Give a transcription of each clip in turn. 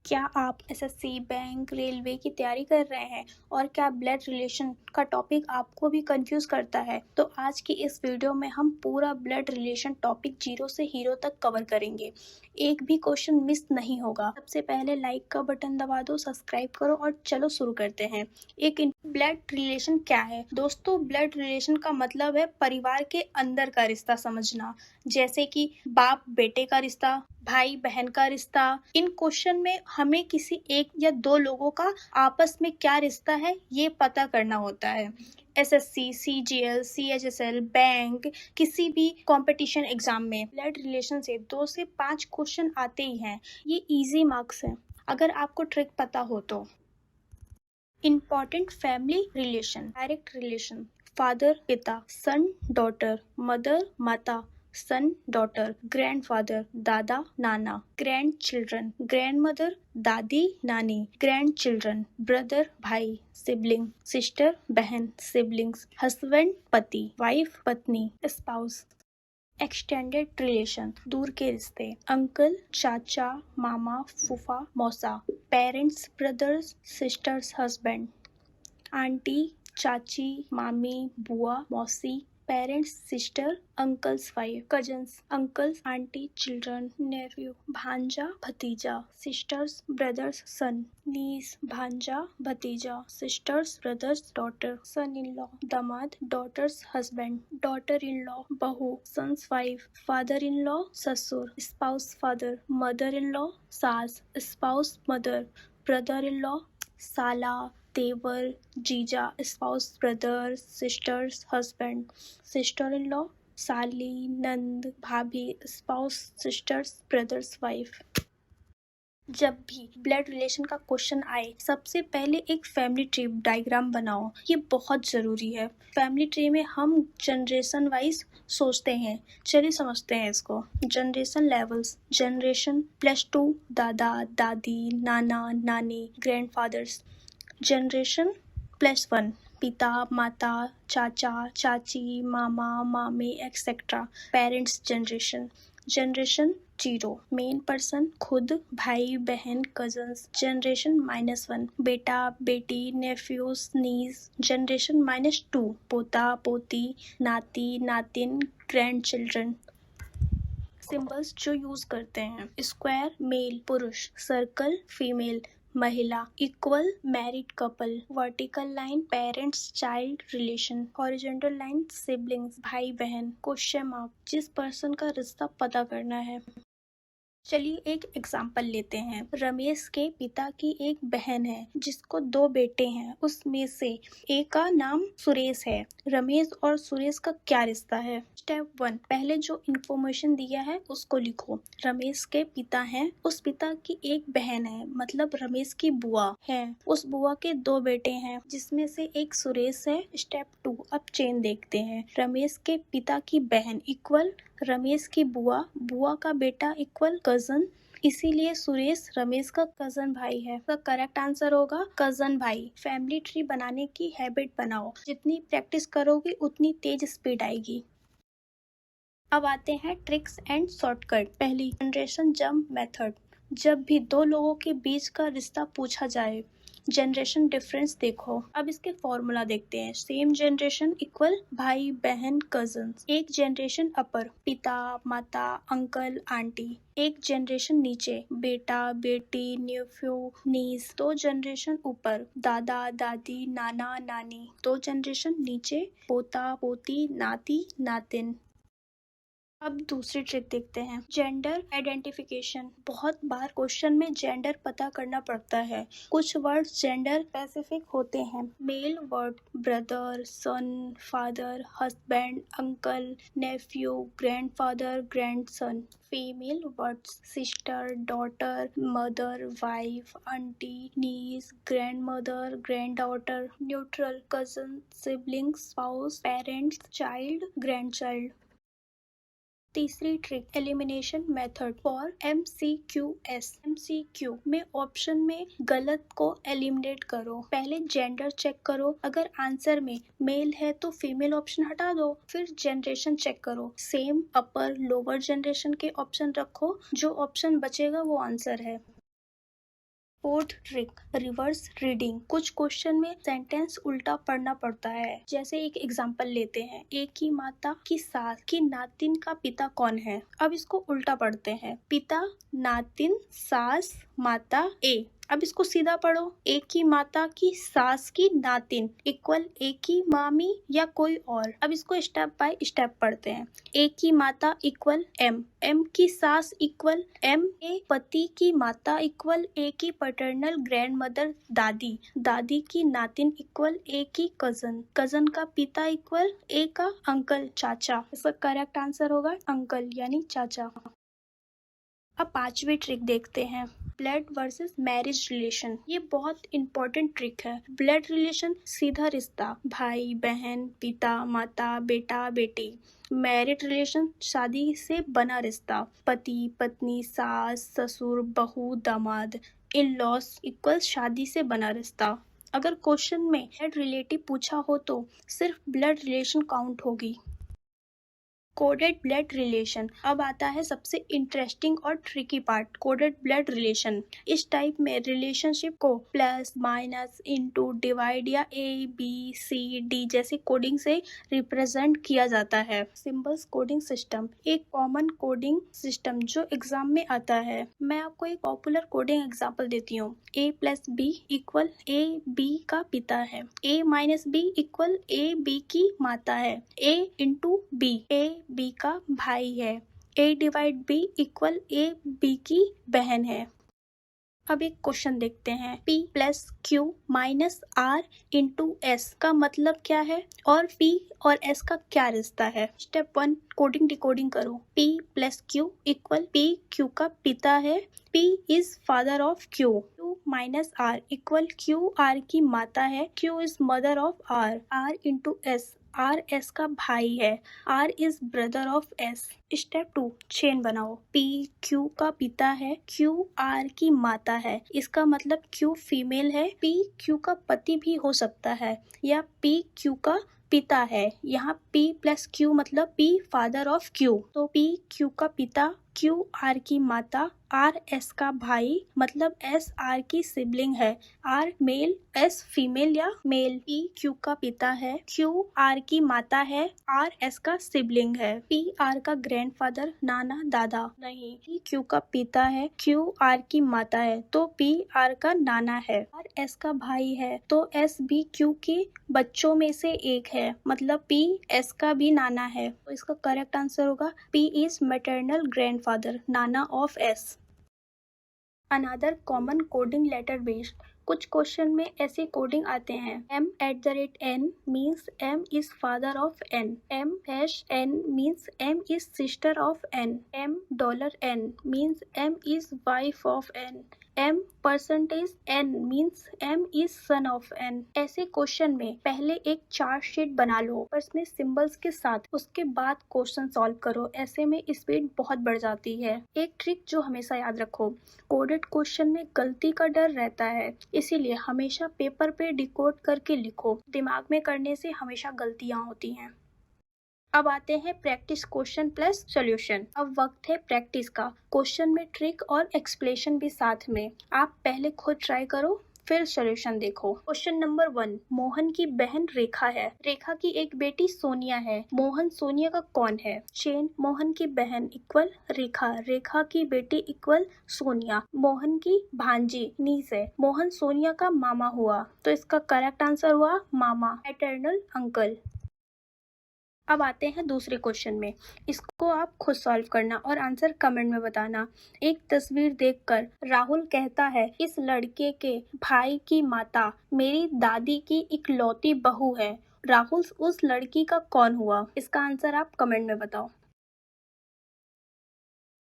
क्या आप SSC, bank, railway की तैयारी कर रहे हैं और क्या ब्लड रिलेशन का टॉपिक आपको भी कंफ्यूज करता है? तो आज की इस वीडियो में हम पूरा ब्लड रिलेशन टॉपिक जीरो से हीरो तक कवर करेंगे। एक भी क्वेश्चन मिस नहीं होगा। सबसे पहले लाइक का बटन दबा दो, सब्सक्राइब करो और चलो शुरू करते हैं। ब्लड रिलेशन क्या है? दोस्तों, ब्लड रिलेशन का मतलब है परिवार के अंदर का रिश्ता समझना, जैसे कि बाप बेटे का रिश्ता, भाई बहन का रिश्ता। इन क्वेश्चन में हमें किसी एक या दो लोगों का आपस में क्या रिश्ता है ये पता करना होता है। एसएससी, सीजीएल, सीएचएसएल, बैंक, किसी भी कंपटीशन एग्जाम में ब्लड रिलेशन से 2 से 5 क्वेश्चन आते ही हैं। ये इजी मार्क्स है अगर आपको ट्रिक पता हो तो। Important family relation: direct relation, father पिता, सन डॉटर, मदर माता, सन डॉटर, ग्रैंडफादर दादा नाना, ग्रैंड चिल्ड्रन, ग्रैंड मदर दादी नानी, ग्रैंड चिल्ड्रन, ब्रदर भाई, सिबलिंग, सिस्टर बहन, सिबलिंग्स, हस्बैंड पति, वाइफ पत्नी, स्पाउस। एक्सटेंडेड रिलेशन, दूर के रिश्ते, अंकल, चाचा, मामा, फूफा, मौसा, parents, brothers, sisters, husband, aunty, चाची, मामी, बुआ, मौसी, parents, sister, uncles wife, cousins, uncles, aunty, children, nephew, भांजा, भतीजा, सिस्टर्स, ब्रदर्स, सन, नीस, भांजा, भतीजा, sisters, brothers, daughter, son in law, दामाद, daughters husband, daughter in law, बहू, sons wife, father in law, ससुर, spouse father, mother in law, सास, spouse mother, brother in law, साला, देवर, जीजा, spouse brother, sisters husband, sister in law, साली, नंद, भाभी, स्पाउस सिस्टर्स ब्रदर्स वाइफ। जब भी ब्लड रिलेशन का क्वेश्चन आए, सबसे पहले एक फैमिली ट्री डायग्राम बनाओ। ये बहुत जरूरी है। फैमिली ट्री में हम जनरेशन वाइज सोचते हैं। चलिए समझते हैं इसको। जनरेशन लेवल्स: जनरेशन +2 दादा दादी, नाना नानी, ग्रैंडफादर्स। जनरेशन +1 पिता माता, चाचा चाची, मामा मामी, etcetera. Parents generation. Generation 0 main person खुद, भाई बहन, कजन्स। जनरेशन -1 बेटा बेटी, नेफ्यूज, नीस। जनरेशन -2 पोता पोती, नाती नातिन, ग्रैंड चिल्ड्रन। सिंबल्स जो यूज करते हैं: स्क्वायर मेल पुरुष, सर्कल फीमेल महिला, equal married couple, vertical line parents child relation, horizontal line siblings भाई बहन, क्वेश्चन मार्क जिस पर्सन का रिश्ता पता करना है। चलिए एक एग्जाम्पल लेते हैं। रमेश के पिता की एक बहन है जिसको 2 बेटे हैं। उसमें से एक का नाम सुरेश है। रमेश और सुरेश का क्या रिश्ता है? स्टेप 1, पहले जो इन्फॉर्मेशन दिया है उसको लिखो। रमेश के पिता हैं, उस पिता की एक बहन है, मतलब रमेश की बुआ है। उस बुआ के 2 बेटे हैं जिसमें से एक सुरेश है। स्टेप 2, अब चेन देखते हैं। रमेश के पिता की बहन इक्वल रमेश की बुआ, बुआ का बेटा इक्वल कजन, इसीलिए सुरेश रमेश का कजन भाई है। तो करेक्ट आंसर होगा कजन भाई। फैमिली ट्री बनाने की हैबिट बनाओ। जितनी प्रैक्टिस करोगे उतनी तेज स्पीड आएगी। अब आते हैं ट्रिक्स एंड शॉर्टकट। पहली, जनरेशन जंप मेथड। जब भी 2 लोगों के बीच का रिश्ता पूछा जाए, जनरेशन डिफरेंस देखो। अब इसके फॉर्मूला देखते हैं। सेम जनरेशन इक्वल भाई बहन कजन्स। एक जनरेशन अपर पिता माता अंकल आंटी। एक जनरेशन नीचे बेटा बेटी नेफ्यू नीस। 2 जनरेशन ऊपर दादा दादी नाना नानी। 2 जनरेशन नीचे पोता पोती नाती नातिन। अब दूसरी ट्रिक देखते हैं। Gender identification. बहुत बार क्वेश्चन में जेंडर पता करना पड़ता है। कुछ वर्ड जेंडर स्पेसिफिक होते हैं। Male word brother, son, father, husband, uncle, nephew, grandfather, grandson. Female words sister, daughter, mother, wife, aunty, niece, grandmother, granddaughter. Neutral cousin, siblings, spouse, parents, child, grandchild. तीसरी trick, elimination method for MCQs। MCQ में option में गलत को eliminate करो। पहले gender check करो, अगर answer में मेल है तो फीमेल ऑप्शन हटा दो। फिर जनरेशन चेक करो, सेम अपर लोअर जनरेशन के ऑप्शन रखो, जो ऑप्शन बचेगा वो आंसर है। Fourth trick, reverse reading. कुछ क्वेश्चन में सेंटेंस उल्टा पढ़ना पड़ता है। जैसे एक एग्जांपल लेते हैं, एक की माता की सास की नातिन का पिता कौन है। अब इसको उल्टा पढ़ते हैं, पिता नातिन सास माता ए। अब इसको सीधा पढ़ो, एक की माता की सास की नातिन इक्वल एक की मामी या कोई और। अब इसको स्टेप बाय स्टेप पढ़ते हैं, एक की माता इक्वल एम, एम की सास इक्वल एम ए पति की माता इक्वल ए की पैटर्नल ग्रैंड मदर दादी, दादी की नातिन इक्वल ए की कजन, कजन का पिता इक्वल ए का अंकल चाचा। इसका करेक्ट आंसर होगा अंकल यानी चाचा। अब पांचवी ट्रिक देखते हैं, ब्लड वर्सेस मैरिज रिलेशन। ये बहुत इंपॉर्टेंट ट्रिक है। ब्लड रिलेशन सीधा रिश्ता, भाई बहन पिता माता बेटा बेटी। मैरिड रिलेशन शादी से बना रिश्ता, पति पत्नी सास ससुर बहू दामाद। इन लॉस इक्वल शादी से बना रिश्ता। अगर क्वेश्चन में ब्लड रिलेटिव पूछा हो तो सिर्फ ब्लड रिलेशन काउंट होगी। Coded blood relation. अब आता है सबसे इंटरेस्टिंग और tricky part, coded blood relation. इस टाइप में रिलेशनशिप को प्लस माइनस इनटू डिवाइड या ए बी सी डी जैसी कोडिंग से रिप्रेजेंट किया जाता है। सिंबल्स कोडिंग सिस्टम एक कॉमन कोडिंग सिस्टम जो एग्जाम में आता है। मैं आपको एक पॉपुलर कोडिंग एग्जांपल देती हूँ, A plus B equal A B का पिता है, A minus B equal A B की माता है, A into B A B का भाई है, a divide B equal A B की बहन है। अब एक क्वेश्चन देखते हैं, P plus Q minus R into S का मतलब क्या है और P और S का क्या रिश्ता है। स्टेप 1 कोडिंग डिकोडिंग करो। P plus Q equal P Q का पिता है, P is father of Q, Q minus R equal Q R की माता है, Q is mother of R, R into S, R S का भाई है, आर is brother of S. Step 2 chain बनाओ, पी क्यू का पिता है, क्यू आर की माता है, इसका मतलब क्यू फीमेल है, पी क्यू का पति भी हो सकता है या पी क्यू का पिता है। यहाँ P प्लस क्यू मतलब P फादर ऑफ Q, तो P क्यू का पिता, Q आर की माता, R S का भाई मतलब S R की सिबलिंग है, R मेल S फीमेल या मेल। P Q का पिता है, Q R की माता है, R S का सिबलिंग है, P R का ग्रैंडफादर नाना दादा नहीं, P Q का पिता है, Q R की माता है तो P R का नाना है, R S का भाई है तो S भी Q के बच्चों में से एक है मतलब P S का भी नाना है, तो इसका करेक्ट आंसर होगा P इज मैटरनल ग्रैंडफादर नाना of S। Another common coding letter based. कुछ क्वेश्चन में ऐसे कोडिंग आते हैं, m@n means m is father of n, m#n means m is sister of n, $n means m is wife of n, m%n means m is son of n। ऐसे question में पहले एक chart sheet बना लो और इसमें symbols के साथ, उसके बाद क्वेश्चन सॉल्व करो। ऐसे में स्पीड बहुत बढ़ जाती है। एक ट्रिक जो हमेशा याद रखो, कोडेड क्वेश्चन में गलती का डर रहता है, इसीलिए हमेशा पेपर पे डिकोड करके लिखो। दिमाग में करने से हमेशा गलतियां होती हैं। अब आते हैं प्रैक्टिस क्वेश्चन प्लस सॉल्यूशन। अब वक्त है प्रैक्टिस का, क्वेश्चन में ट्रिक और एक्सप्लेनेशन भी साथ में। आप पहले खुद ट्राई करो फिर सॉल्यूशन देखो। क्वेश्चन नंबर 1, मोहन की बहन रेखा है, रेखा की एक बेटी सोनिया है, मोहन सोनिया का कौन है। चेन मोहन की बहन इक्वल रेखा, रेखा की बेटी इक्वल सोनिया, मोहन की भांजी नीस है, मोहन सोनिया का मामा हुआ, तो इसका करेक्ट आंसर हुआ मामा, एटर्नल अंकल। अब आते हैं दूसरे क्वेश्चन में, इसको आप खुद सॉल्व करना और आंसर कमेंट में बताना। एक तस्वीर देखकर राहुल कहता है, इस लड़के के भाई की माता मेरी दादी की इकलौती बहू है, राहुल उस लड़की का कौन हुआ। इसका आंसर आप कमेंट में बताओ।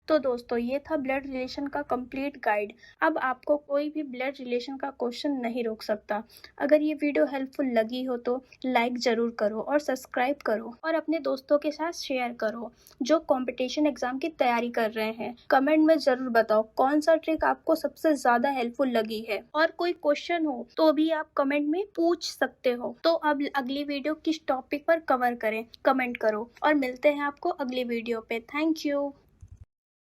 तो दोस्तों ये था ब्लड रिलेशन का कंप्लीट गाइड। अब आपको कोई भी ब्लड रिलेशन का क्वेश्चन नहीं रोक सकता। अगर ये वीडियो हेल्पफुल लगी हो तो लाइक जरूर करो और सब्सक्राइब करो और अपने दोस्तों के साथ शेयर करो जो कंपटीशन एग्जाम की तैयारी कर रहे हैं। कमेंट में जरूर बताओ कौन सा ट्रिक आपको सबसे ज्यादा हेल्पफुल लगी है, और कोई क्वेश्चन हो तो भी आप कमेंट में पूछ सकते हो। तो अब अगली वीडियो किस टॉपिक पर कवर करें कमेंट करो और मिलते हैं आपको अगली वीडियो पे। Thank you.